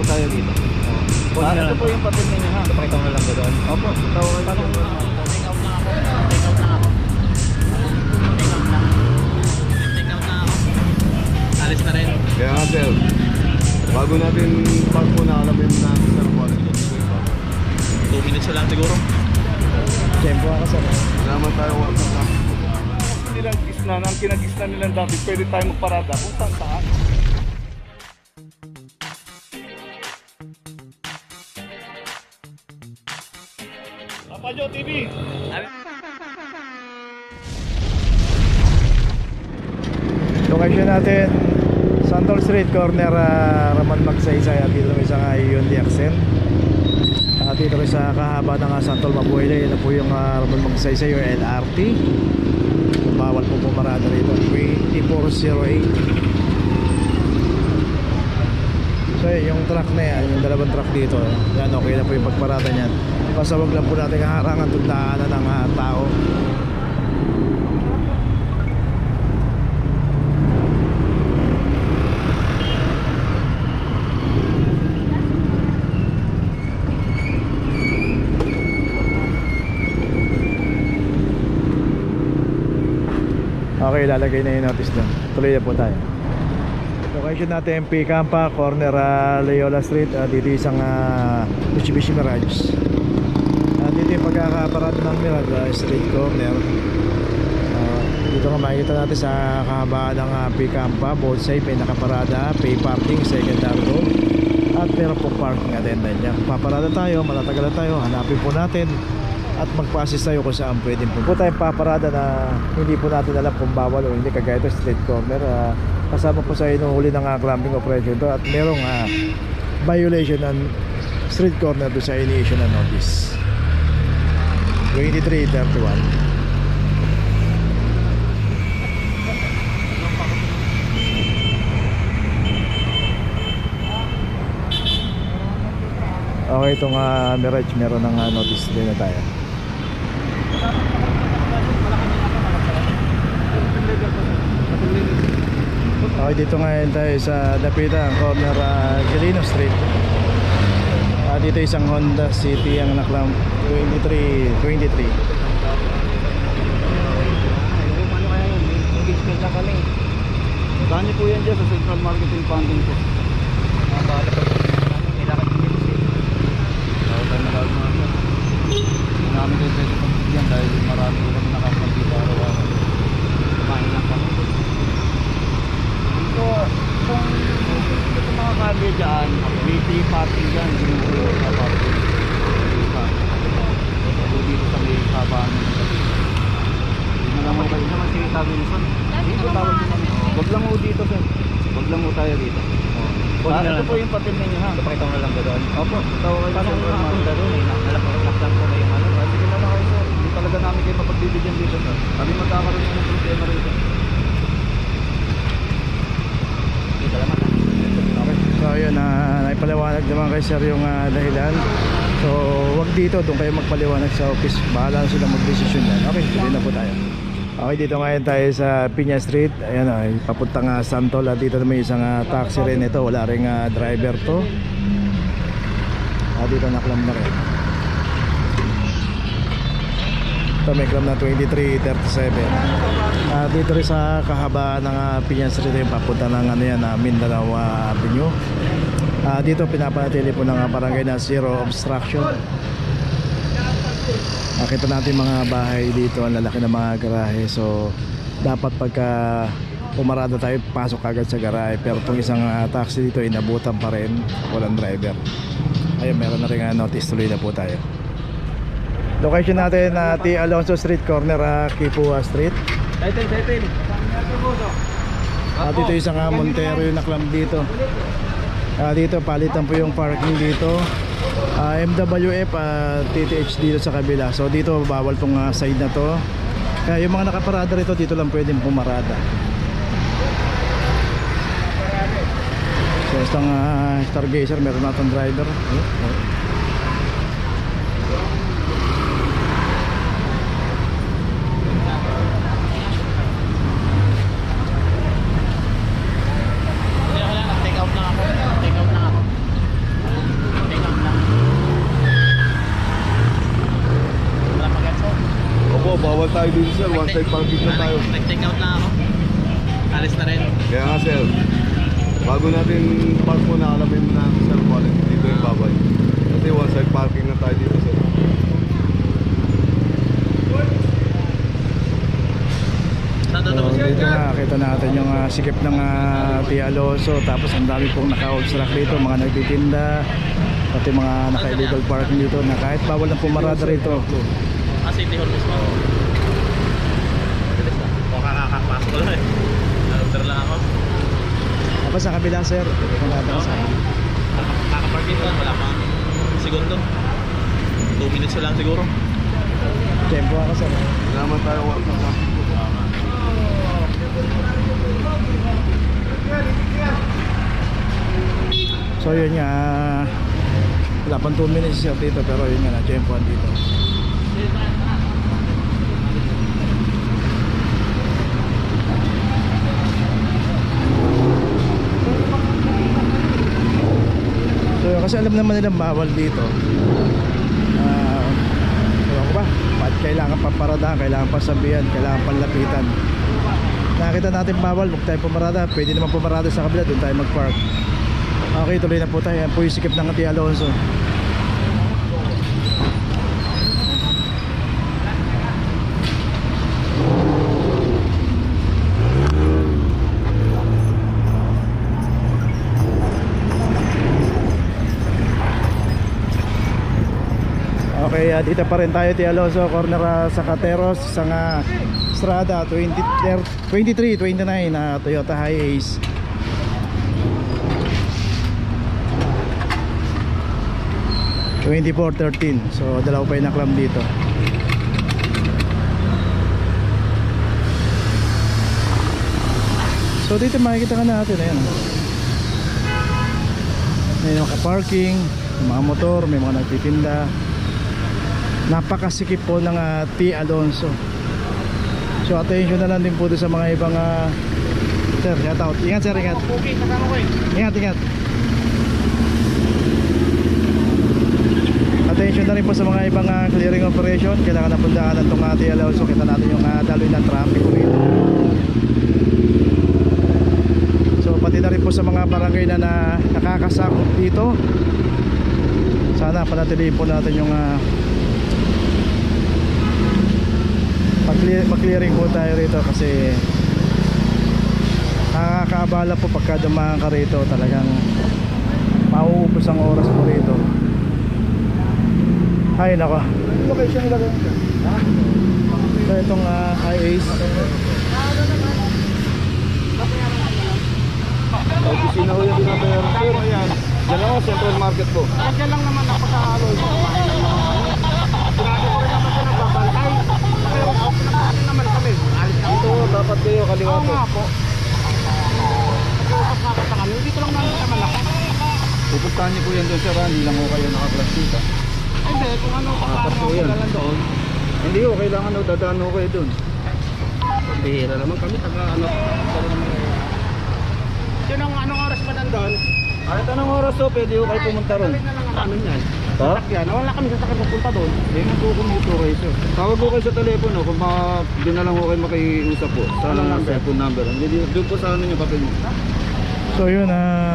tayo dito. Ito po yung papel ninyo ha. Pakita mo na lang ko doon. Opo, tawag kayo. Take out na ako. Take out na ako. Take out na. Take out na ako. Alis na rin. Kaya nga sir, bago natin park po na alamin natin sa Ramon. 2 minutes na lang siguro. Tempo ako sir. Naman tayo work na. Nilang gisna, ang kinagisna nilang dati, pwede tayo magparada kung saan saan. Papajo TV! Location natin Santol Street, corner Ramon Magsaysay. At dito may isang Hyundai Accent. At dito rin sa kahaba ng Santol Mabuhay. Yan na po yung Ramon Magsaysay o LRT. Bawal po pumarada rito. 2408. So yung truck na yan, yung dalawang truck dito, yan, okay na po yung pagparada niyan. Basta wag lang po natin harangan tundaanan ng tao. Okay, lalagay na yung notice doon. Tuloy na po tayo. Location natin P-Campa, corner Loyola Street. Dito isang Mitsubishi Mirage. Dito yung pagkakaparada ng Mirage, street corner. Dito nga makikita natin sa kahabaan ng P-Campa. Both side may nakaparada, pay parking, secondary road. At meron po parking attendant niya. Paparada tayo, matatagalan tayo, hanapin po natin at magpa-assist tayo kung saan pwedeng po tayong paparada na hindi po natin alam kung bawal o hindi, kagaya ito street corner. Kasama po sa inuhuli ng clamping operation ito at merong violation ng street corner doon sa ini-issue ng notice. 2331. Okay, itong Mirage meron ng notice din na tayo. Okay, dito ngayon tayo sa Dapitan, corner Gelino Street. Dito isang Honda City ang naklam 2323. Ano kaya yun? Engagement na kami. Saan niyo po yan dyan sa Central Marketing Funding po? Bahala pa namin, kailangan nyo nyo siya. Tawag tayo na lalo mga sir. Hindi namin kayo pwede pagbigyan dahil marami ko kami nakapagpita araw-araw. Kumain lang kami. So, kung ito mga kalye dyan, may free parking dyan. Yung parking. Dito sa may kabaan. Hindi naman kayo naman si Wilson. Dito tawag naman. Wag lang mo dito sir. Wag lang mo tayo dito. Ito po yung papel ninyo ha. Pakita mo na lang ko doon. Opo, tawag kayo Paano sir. mo nakapunta doon eh? Nakaklang ko na yung ano. Sige na lang kayo sir. Hindi talaga namin kayo mapagbibigyan dito sir. Kami magkakaroon ng problema rito. Dito naman ah. So ayun, naipaliwanag naman kay sir yung dahilan. So wag dito, doon kayo magpaliwanag sa office. Bahala na sila magdesisyon yan. Okay, tuloy na po tayo. Okay, dito ngayon tayo sa Piña Street. Ayan, papuntang Santol. Dito may isang taxi rin ito. Wala rin driver to. Dito naklam na rin. Ito may klam na 2337. Dito rin sa kahabaan ng Piña Street, papunta ng Mindanao Avenue. Dito pinapanatili po ng barangay na zero obstruction. Nakita natin mga bahay dito, ang lalaki ng mga garahe. So dapat pagka pumarada tayo, pasok agad sa garahe. Pero itong isang taxi dito, inabutan pa rin, walang driver. Ayun, meron na rin notice. Tuloy na po tayo. Location natin T. Alonso Street, corner Kipua Street. Title. Dito isang Montero yung naklam dito. Dito palitan po yung parking dito. MWF TTH dito sa kabila. So dito bawal tong side na to. Kaya yung mga nakaparada rito, dito lang pwedeng pumarada. So isang Stargazer, meron natong driver. sir, one side parking na tayo. Nag-take out na ako. Alis na rin. Kaya nga sir, bago natin park muna, alamin muna natin sir, wallet dito yung babay. Kasi one side parking na tayo dito sir. Saan So, doon dito nga, kita natin yung sikip ng Tia Alonso. Tapos ang dami pong naka-obstruct dito, mga nagtitinda, pati mga naka-illegal parking dito na kahit bawal na pumarada rito. City Hall mismo. Bilis na. O kakakapasok ko lang eh. Nalunter lang ako. Tapos sa kabila sir, dito natin sa Kakapark dito. Wala pang segundo. 2 minutes lang siguro. tempo ako sir. Naman tayo one side parking. So yun nga, wala pang 2 minutes sir dito, pero yun nga, na-tempoan dito. So kasi alam naman nilang bawal dito. Ewan ko ba, ba't kailangan pa paradahan, kailangan pa sabihan, kailangan panlapitan. Nakita natin bawal, huwag tayo pumarada. Pwede naman pumarada sa kabila, doon tayo mag-park. Okay, tuloy na po tayo. Yan po yung sikip ng Tia Alonso. Okay, dito pa rin tayo Tia Alonso, corner sa Cateros, isang Strada 2329 na Toyota Hiace. $24.13. So dalawa pa yung naklam dito. So dito makikita ka natin, ayan. May naka-parking, may mga motor, may mga nagtitinda. Napakasikip po ng Tia Alonso. So attention na lang din po doon sa mga ibang sir, shout out. Ingat sir, ingat. Okay, kasama ko eh. Ingat, ingat. Attention na rin po sa mga ibang clearing operation. Kailangan na pundahan itong Tia Alonso. Kita natin yung daloy ng traffic rito. So pati na rin po sa mga barangay na nakakasakop dito. Sana panatilihin po natin yung mag-clearing po tayo rito kasi nakakaabala po pagka dumaan ka rito. Talagang mauubos ang oras mo rito. Ay nako. Location nila ganito. So itong Hiace. Opisina ho yung binabayaran sir. Ayan. Diyan ako, Central Market po. Diyan lang naman ako sa Aloy. Sinabi ko rin naman sa nagbabantay. Pero naman kami. Dito dapat kayo kaliwa Oo po. nga po. Nag-uusap nga ako sa kami. Dito lang naman naman ako. Pupuntahan niyo po yan doon sir. Hindi lang ho kayo naka-class dito. Hindi, kung ano paano po ako yan. lang doon. Hindi ho, kailangan ho dadaan ho kayo doon. Bihira naman kami. Yun ang anong oras pa nandun? Kahit anong oras ho, pwede ho kayo pumunta ron. Dali na lang ang amin yan. Ha? Yan, wala kami sasakyan pupunta doon. Hindi mo po kumito kayo sir. Tawag ho kayo sa telepono kung doon na lang ho kayo makiusap po. Sa Anong number? cellphone number. Doon po sa ano yung papel mo. So yun,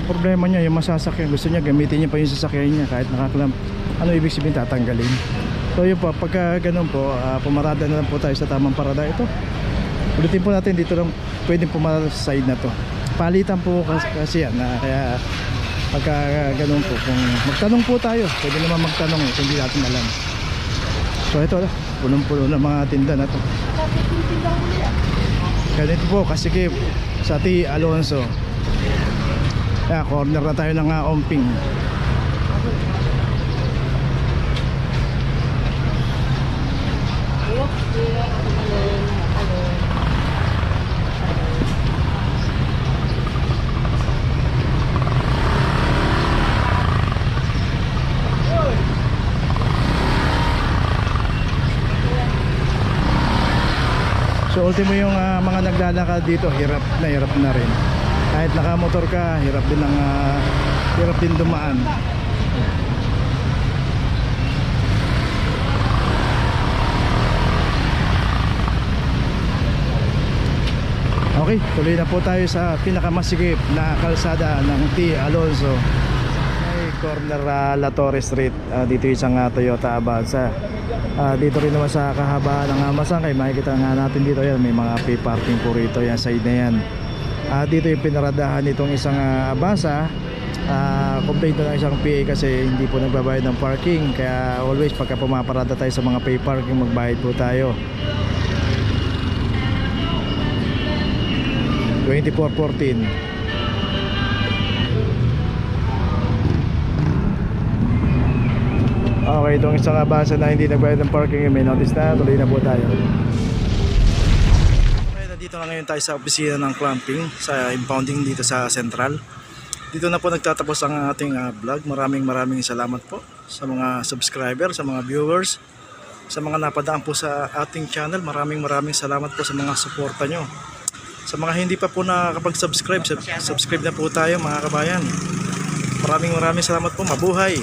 problema niya yung masasakyan. Gusto niya gamitin niya pa yung sasakyan niya kahit nakaklamp. Ano ibig sabihin, tatanggalin. So yun po, pagka ganun po, pumarada na lang po tayo sa tamang parada. Ito, ulitin po natin, dito lang pwedeng pumarada sa side na to. Palitan po kasi yan, kaya pagka ganun po, kung magtanong po tayo, pwede naman magtanong kung hindi natin alam. So ito, punong-puno ng mga tinda na to. Ganito po, kasikip sa Tia Alonso. Kaya corner na tayo ng Omping. So ultimo yung mga naglalakad dito, hirap na rin. Kahit nakamotor ka, hirap din dumaan. Okay, tuloy na po tayo sa pinakamasikip na kalsada ng T. Alonso. May corner La Torre Street. Dito isang Toyota Avanza. Dito rin naman sa kahabaan ng Masangkay, makikita nga natin dito yan, may mga pay parking po rito yan, side na yan. Dito yung pinaradahan nitong isang Avanza. Complaint na ng isang PA kasi hindi po nagbabayad ng parking, kaya always pagka pumaparada tayo sa mga pay parking, magbayad po tayo. 2414. Okay, itong isang Avanza na hindi nagbayad ng parking, may notice na, tuloy na po tayo. Okay, nandito na ngayon tayo sa opisina ng clamping sa impounding dito sa Central. Dito na po nagtatapos ang ating vlog. Maraming salamat po sa mga subscriber, sa mga viewers, sa mga napadaan po sa ating channel. Maraming salamat po sa mga suporta nyo. Sa mga hindi pa po nakakapag-subscribe, subscribe na po tayo mga kabayan. Maraming salamat po. Mabuhay!